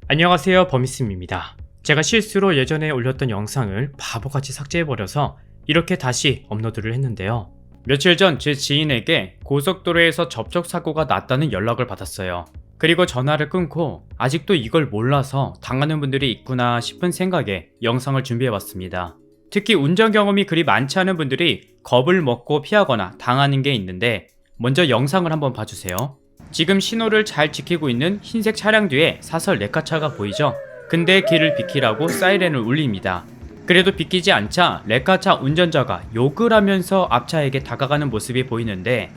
안녕하세요, 버미쌤입니다. 제가 실수로 예전에 올렸던 영상을 바보같이 삭제해버려서 이렇게 다시 업로드를 했는데요. 며칠 전 제 지인에게 고속도로에서 접촉사고가 났다는 연락을 받았어요. 그리고 전화를 끊고 아직도 이걸 몰라서 당하는 분들이 있구나 싶은 생각에 영상을 준비해봤습니다. 특히 운전 경험이 그리 많지 않은 분들이 겁을 먹고 피하거나 당하는 게 있는데, 먼저 영상을 한번 봐주세요. 지금 신호를 잘 지키고 있는 흰색 차량 뒤에 사설 레카차가 보이죠? 근데 길을 비키라고 사이렌을 울립니다. 그래도 비키지 않자 레카차 운전자가 욕을 하면서 앞차에게 다가가는 모습이 보이는데,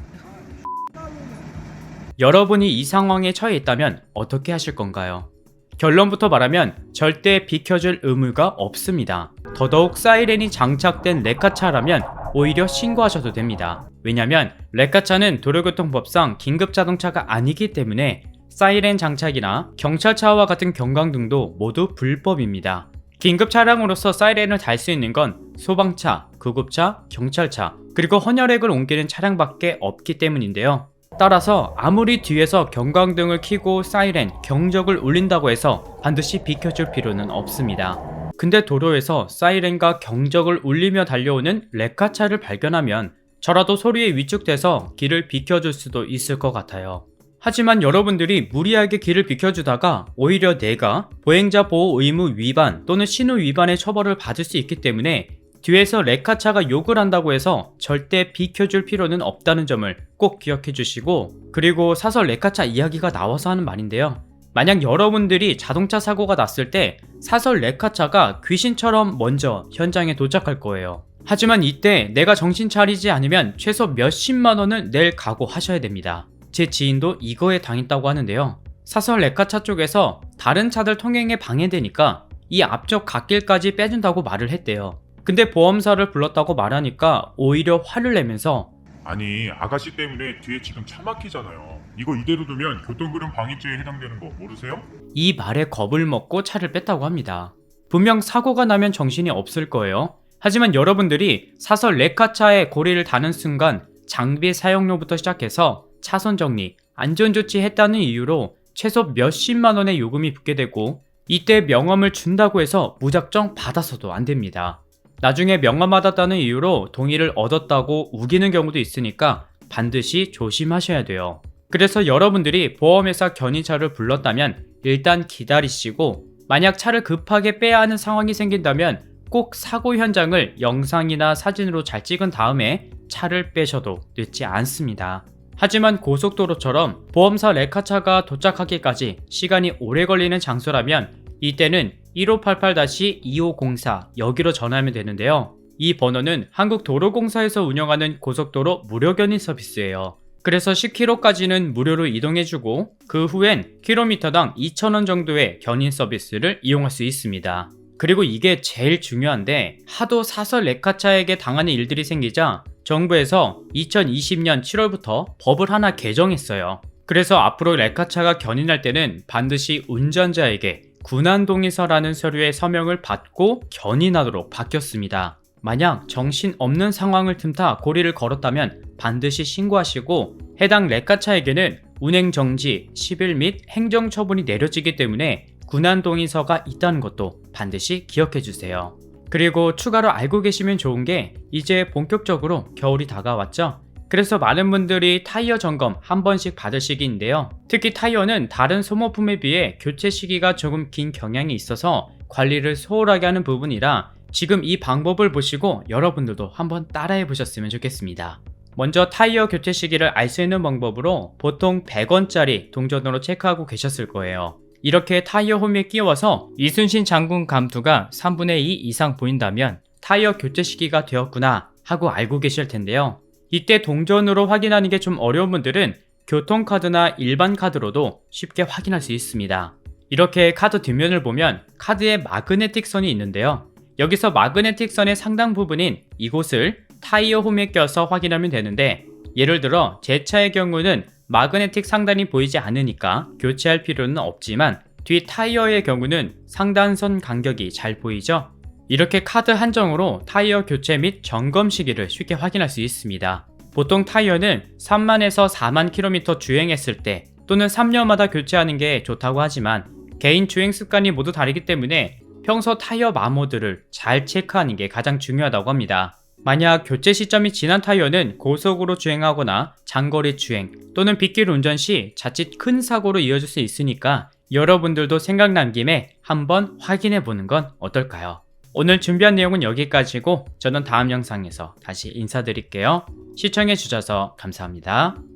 여러분이 이 상황에 처해 있다면 어떻게 하실 건가요? 결론부터 말하면 절대 비켜줄 의무가 없습니다. 더더욱 사이렌이 장착된 레카차라면 오히려 신고하셔도 됩니다. 왜냐면 레카차는 도로교통법상 긴급자동차가 아니기 때문에 사이렌 장착이나 경찰차와 같은 경광등도 모두 불법입니다. 긴급 차량으로서 사이렌을 달 수 있는 건 소방차, 구급차, 경찰차, 그리고 헌혈액을 옮기는 차량밖에 없기 때문인데요. 따라서 아무리 뒤에서 경광등을 켜고 사이렌, 경적을 울린다고 해서 반드시 비켜줄 필요는 없습니다. 근데 도로에서 사이렌과 경적을 울리며 달려오는 레카차를 발견하면 저라도 소리에 위축돼서 길을 비켜줄 수도 있을 것 같아요. 하지만 여러분들이 무리하게 길을 비켜주다가 오히려 내가 보행자 보호 의무 위반 또는 신호 위반의 처벌을 받을 수 있기 때문에 뒤에서 레카차가 욕을 한다고 해서 절대 비켜줄 필요는 없다는 점을 꼭 기억해 주시고, 그리고 사설 레카차 이야기가 나와서 하는 말인데요. 만약 여러분들이 자동차 사고가 났을 때 사설 레카차가 귀신처럼 먼저 현장에 도착할 거예요. 하지만 이때 내가 정신 차리지 않으면 최소 몇십만 원을 낼 각오하셔야 됩니다. 제 지인도 이거에 당했다고 하는데요. 사설 레카차 쪽에서 다른 차들 통행에 방해되니까 이 앞쪽 갓길까지 빼준다고 말을 했대요. 근데 보험사를 불렀다고 말하니까 오히려 화를 내면서, 아니 아가씨 때문에 뒤에 지금 차 막히잖아요. 이거 이대로 두면 교통그름 방해죄에 해당되는 거 모르세요? 이 말에 겁을 먹고 차를 뺐다고 합니다. 분명 사고가 나면 정신이 없을 거예요. 하지만 여러분들이 사설 레카차에 고리를 다는 순간 장비 사용료부터 시작해서 차선 정리, 안전조치 했다는 이유로 최소 몇십만 원의 요금이 붙게 되고, 이때 명함을 준다고 해서 무작정 받아서도 안 됩니다. 나중에 명함 받았다는 이유로 동의를 얻었다고 우기는 경우도 있으니까 반드시 조심하셔야 돼요. 그래서 여러분들이 보험회사 견인차를 불렀다면 일단 기다리시고, 만약 차를 급하게 빼야 하는 상황이 생긴다면 꼭 사고 현장을 영상이나 사진으로 잘 찍은 다음에 차를 빼셔도 늦지 않습니다. 하지만 고속도로처럼 보험사 레카차가 도착하기까지 시간이 오래 걸리는 장소라면 이때는 1588-2504 여기로 전화하면 되는데요. 이 번호는 한국도로공사에서 운영하는 고속도로 무료 견인 서비스예요. 그래서 10km까지는 무료로 이동해주고 그 후엔 킬로미터당 2,000원 정도의 견인 서비스를 이용할 수 있습니다. 그리고 이게 제일 중요한데, 하도 사설 레카차에게 당하는 일들이 생기자 정부에서 2020년 7월부터 법을 하나 개정했어요. 그래서 앞으로 레카차가 견인할 때는 반드시 운전자에게 군안동의서라는 서류의 서명을 받고 견인하도록 바뀌었습니다. 만약 정신없는 상황을 틈타 고리를 걸었다면 반드시 신고하시고, 해당 레카차에게는 운행정지, 10일 및 행정처분이 내려지기 때문에 군안동의서가 있다는 것도 반드시 기억해주세요. 그리고 추가로 알고 계시면 좋은 게, 이제 본격적으로 겨울이 다가왔죠? 그래서 많은 분들이 타이어 점검 한 번씩 받을 시기인데요. 특히 타이어는 다른 소모품에 비해 교체 시기가 조금 긴 경향이 있어서 관리를 소홀하게 하는 부분이라 지금 이 방법을 보시고 여러분들도 한번 따라해 보셨으면 좋겠습니다. 먼저 타이어 교체 시기를 알 수 있는 방법으로 보통 100원짜리 동전으로 체크하고 계셨을 거예요. 이렇게 타이어 홈에 끼워서 이순신 장군 감투가 3분의 2 이상 보인다면 타이어 교체 시기가 되었구나 하고 알고 계실 텐데요. 이때 동전으로 확인하는 게 좀 어려운 분들은 교통카드나 일반 카드로도 쉽게 확인할 수 있습니다. 이렇게 카드 뒷면을 보면 카드에 마그네틱 선이 있는데요. 여기서 마그네틱 선의 상당 부분인 이곳을 타이어 홈에 껴서 확인하면 되는데, 예를 들어 제 차의 경우는 마그네틱 상단이 보이지 않으니까 교체할 필요는 없지만 뒤 타이어의 경우는 상단선 간격이 잘 보이죠? 이렇게 카드 한정으로 타이어 교체 및 점검 시기를 쉽게 확인할 수 있습니다. 보통 타이어는 3만에서 4만 km 주행했을 때 또는 3년마다 교체하는 게 좋다고 하지만 개인 주행 습관이 모두 다르기 때문에 평소 타이어 마모들을 잘 체크하는 게 가장 중요하다고 합니다. 만약 교체 시점이 지난 타이어는 고속으로 주행하거나 장거리 주행 또는 빗길 운전 시 자칫 큰 사고로 이어질 수 있으니까 여러분들도 생각난 김에 한번 확인해 보는 건 어떨까요? 오늘 준비한 내용은 여기까지고 저는 다음 영상에서 다시 인사드릴게요. 시청해 주셔서 감사합니다.